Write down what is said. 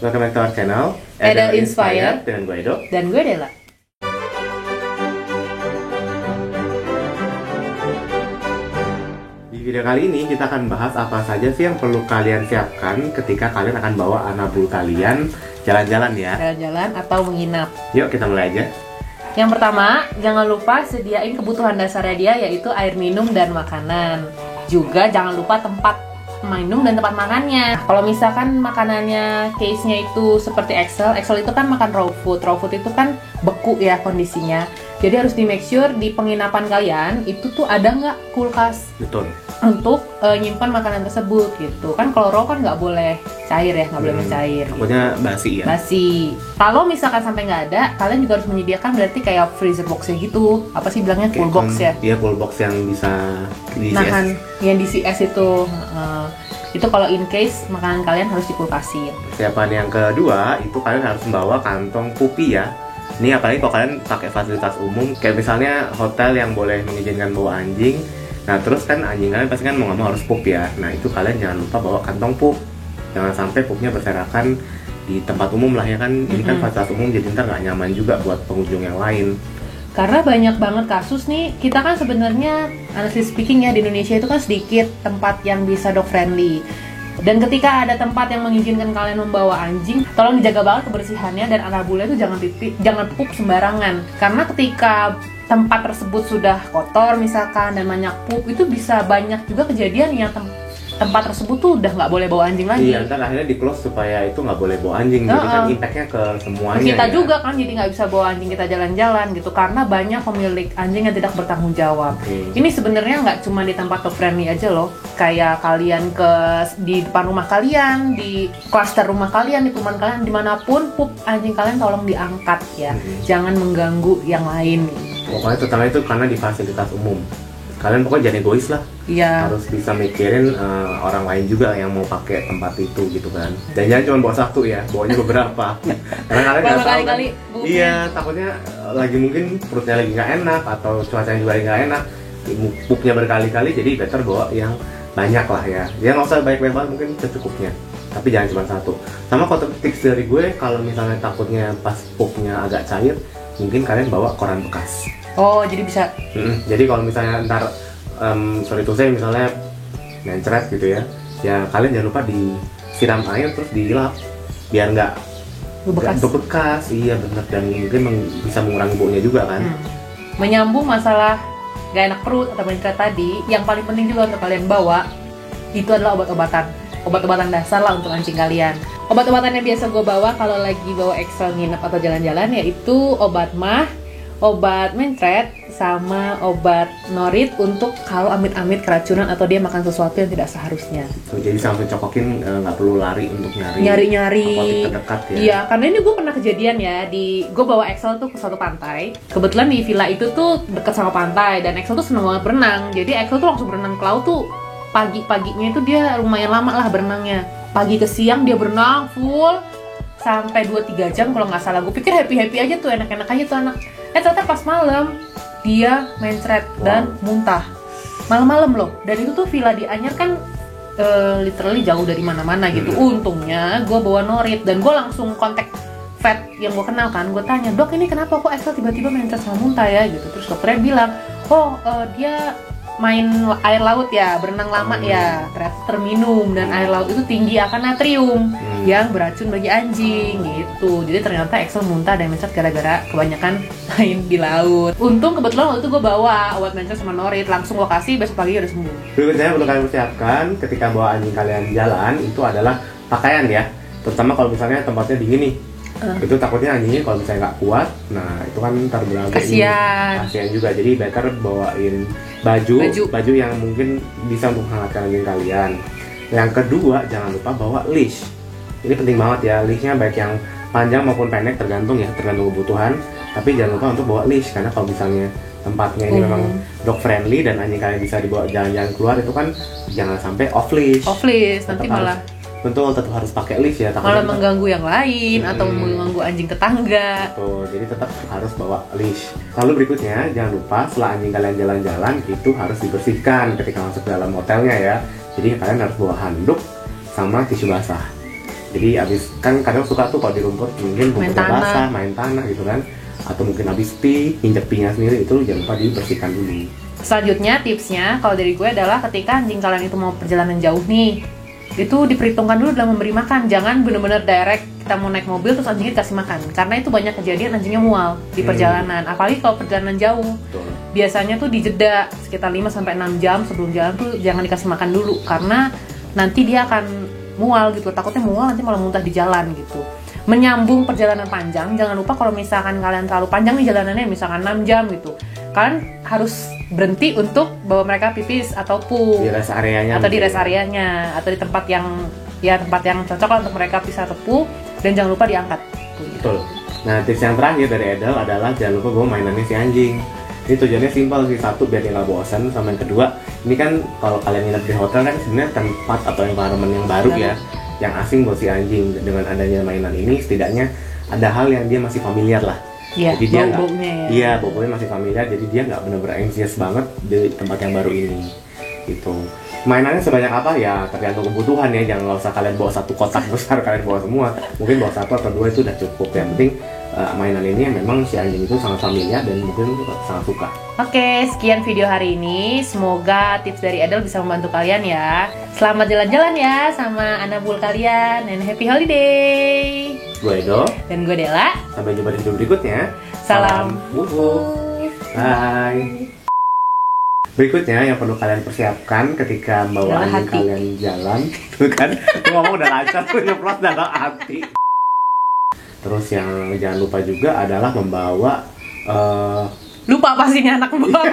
welcome back to our channel Edel Inspired dengan gue Edo dan gue Dela. Di video kali ini kita akan bahas apa saja sih yang perlu kalian siapkan ketika kalian akan bawa anabul kalian jalan-jalan ya. Jalan-jalan atau menginap. Yuk kita mulai aja. Yang pertama, jangan lupa sediain kebutuhan dasarnya dia, yaitu air minum dan makanan. Juga jangan lupa tempat minum dan tempat makannya. Kalau misalkan makanannya case-nya itu seperti Excel itu kan makan raw food itu kan beku ya kondisinya. Jadi harus di make sure di penginapan kalian itu tuh ada nggak kulkas. Betul. Untuk nyimpan makanan tersebut gitu. Kan kalau raw kan nggak boleh cair ya, nggak boleh mencair. Takutnya basi ya. Basi. Kalau misalkan sampai nggak ada, kalian juga harus menyediakan berarti kayak freezer box-nya gitu. Apa sih bilangnya, cool box ya? Iya, cool box yang bisa diisi nahan es. yang diisi es itu. Itu kalau in case makanan kalian harus dikulkasin. Persiapan yang kedua itu kalian harus membawa kantong pupi ya. Ini apalagi kalau kalian pakai fasilitas umum kayak misalnya hotel yang boleh mengizinkan bawa anjing. Nah terus kan anjing kalian pasti kan mau nggak mau harus pup ya. Nah itu kalian jangan lupa bawa kantong pup. Jangan sampai pupnya berserakan di tempat umum lah ya kan. Ini kan fasilitas umum jadi ntar nggak nyaman juga buat pengunjung yang lain. Karena banyak banget kasus nih, kita kan sebenarnya honestly speaking ya di Indonesia itu kan sedikit tempat yang bisa dog friendly. Dan ketika ada tempat yang mengizinkan kalian membawa anjing, tolong dijaga banget kebersihannya dan anabulnya itu jangan pup sembarangan. Karena ketika tempat tersebut sudah kotor misalkan dan banyak pup, itu bisa banyak juga kejadian yang tempat tersebut tuh udah nggak boleh bawa anjing lagi. Iya, ntar akhirnya di close supaya itu nggak boleh bawa anjing. Jadi kan impactnya ke semuanya. Kita ya. juga kan jadi nggak bisa bawa anjing kita jalan-jalan gitu karena banyak pemilik anjing yang tidak bertanggung jawab. Ini sebenarnya nggak cuma di tempat dog friendly aja loh. Kayak kalian di depan rumah kalian, di klaster rumah kalian, di perumahan kalian, dimanapun pup anjing kalian tolong diangkat ya. Jangan mengganggu yang lain. Pokoknya terutama itu karena di fasilitas umum. Kalian pokoknya jangan egois lah. Iya. Harus bisa mikirin orang lain juga yang mau pakai tempat itu gitu kan. Dan jangan cuma bawa satu ya, bawanya beberapa. Karena kalian nggak tahu kan. Iya, takutnya lagi mungkin perutnya lagi nggak enak atau cuacanya juga lagi nggak enak, pupnya berkali-kali, jadi better bawa yang banyak lah ya. Ya nggak usah banyak banget, mungkin secukupnya. Tapi jangan cuma satu. Sama kalau tips dari gue, kalau misalnya takutnya pas pupnya agak cair, mungkin kalian bawa koran bekas. Oh, jadi bisa. Jadi kalau misalnya ntar sorry to say misalnya mencret gitu ya, ya kalian jangan lupa disiram air terus dilap biar nggak bekas. Iya benar, dan mungkin bisa mengurangi baunya juga kan. Menyambung masalah gak enak perut atau mencret tadi, yang paling penting juga untuk kalian bawa itu adalah obat-obatan dasar lah untuk anjing kalian. Obat-obatan yang biasa gue bawa kalau lagi bawa Excel nginep atau jalan-jalan yaitu obat mah, obat mencret, sama obat norit untuk kalau amit-amit keracunan atau dia makan sesuatu yang tidak seharusnya. Jadi sampai cokokin nggak perlu lari untuk nyari apotek terdekat ya. Iya, karena ini gue pernah kejadian ya, gue bawa Excel tuh ke suatu pantai. Kebetulan di villa itu tuh dekat sama pantai dan Excel tuh seneng banget berenang. Jadi Excel tuh langsung berenang ke laut tuh pagi-paginya itu dia lumayan lama lah berenangnya. Pagi ke siang dia berenang full sampai 2-3 jam kalau nggak salah. Gue pikir happy aja tuh, enak-enak aja tuh anak. Ternyata pas malam dia mencret dan muntah malam-malam loh. Dan itu tuh villa di Anyer kan literally jauh dari mana-mana gitu. Untungnya gue bawa norit dan gue langsung kontak vet yang gue kenal kan. Gue tanya, dok ini kenapa kok Excel tiba-tiba mencret sama muntah ya gitu. Terus dokternya bilang, dia main air laut ya, berenang lama ya, ternyata terminum dan air laut itu tinggi akan natrium yang beracun bagi anjing gitu. Jadi ternyata Excel muntah dan mencret gara-gara kebanyakan main di laut. Untung kebetulan waktu itu gue bawa obat mencret sama norit, langsung lokasi besok pagi udah sembuh. Berikutnya perlu kalian persiapkan ketika bawa anjing kalian jalan itu adalah pakaian ya, terutama kalau misalnya tempatnya dingin nih. Itu takutnya anjingnya kalau misalnya nggak kuat, nah itu kan ntar berabe kasian juga. Jadi better bawain baju yang mungkin bisa untuk menghangatkan anjing kalian. Yang kedua, jangan lupa bawa leash. Ini penting banget ya, leashnya baik yang panjang maupun pendek tergantung kebutuhan. Tapi jangan lupa untuk bawa leash, karena kalau misalnya tempatnya ini memang dog friendly dan anjing kalian bisa dibawa jalan-jalan keluar, itu kan jangan sampai off leash nanti malah tetap harus pakai leash ya, malah mengganggu yang lain atau mengganggu anjing tetangga. Jadi tetap harus bawa leash. Lalu berikutnya, jangan lupa setelah anjing kalian jalan-jalan itu harus dibersihkan ketika masuk ke dalam hotelnya ya. Jadi kalian harus bawa handuk sama tisu basah. Jadi abis kan kadang suka tuh kalau di rumput mungkin rumputnya basah, main tanah gitu kan, atau mungkin abis injek pinya sendiri, itu jangan lupa dibersihkan dulu. Selanjutnya tipsnya kalau dari gue adalah ketika anjing kalian itu mau perjalanan jauh nih, itu diperhitungkan dulu dalam memberi makan. Jangan bener-bener direct kita mau naik mobil terus anjingnya dikasih makan, karena itu banyak kejadian anjingnya mual di perjalanan, apalagi kalau perjalanan jauh. Betul. Biasanya tuh dijeda sekitar 5-6 jam sebelum jalan tuh jangan dikasih makan dulu, karena nanti dia akan mual gitu, takutnya mual nanti malah muntah di jalan gitu. Menyambung perjalanan panjang, jangan lupa kalau misalkan kalian terlalu panjang nih jalanannya, misalkan 6 jam gitu, kalian harus berhenti untuk bawa mereka pipis atau poo di rest areanya, atau di rest areanya, atau di tempat yang cocok lah untuk mereka pipis atau poo, dan jangan lupa diangkat. Betul. Nah, tips yang terakhir dari Edel adalah jangan lupa bawa mainannya si anjing. Ini tujuannya simpel sih, satu biar dia nggak bosan, sama yang kedua ini kan kalau kalian nginep di hotel kan sebenarnya tempat atau environment yang baru ya, yang asing buat si anjing. Dengan adanya mainan ini setidaknya ada hal yang dia masih familiar lah. Ya, jadi dia bau-baunya masih familiar, jadi dia nggak benar-benar anxious banget di tempat yang baru ini gitu. Mainannya sebanyak apa ya tergantung kebutuhan ya, jangan nggak usah kalian bawa satu kotak besar kalian bawa semua, mungkin bawa 1 atau 2 itu udah cukup. Yang penting mainan ini memang si anjing itu sangat familiar dan mungkin sangat suka. Oke, sekian video hari ini. Semoga tips dari Edel bisa membantu kalian ya. Selamat jalan-jalan ya sama anabul kalian, and happy holiday. Gue Edo dan gue Dela. Sampai jumpa di video berikutnya. Salam wuhu. Bye. Berikutnya yang perlu kalian persiapkan ketika bawa anjing kalian jalan, tuh kan? Ngomong udah lancar tuh, nyemprot dalam hati. Terus yang jangan lupa juga adalah membawa lupa apa sih ini anak bawa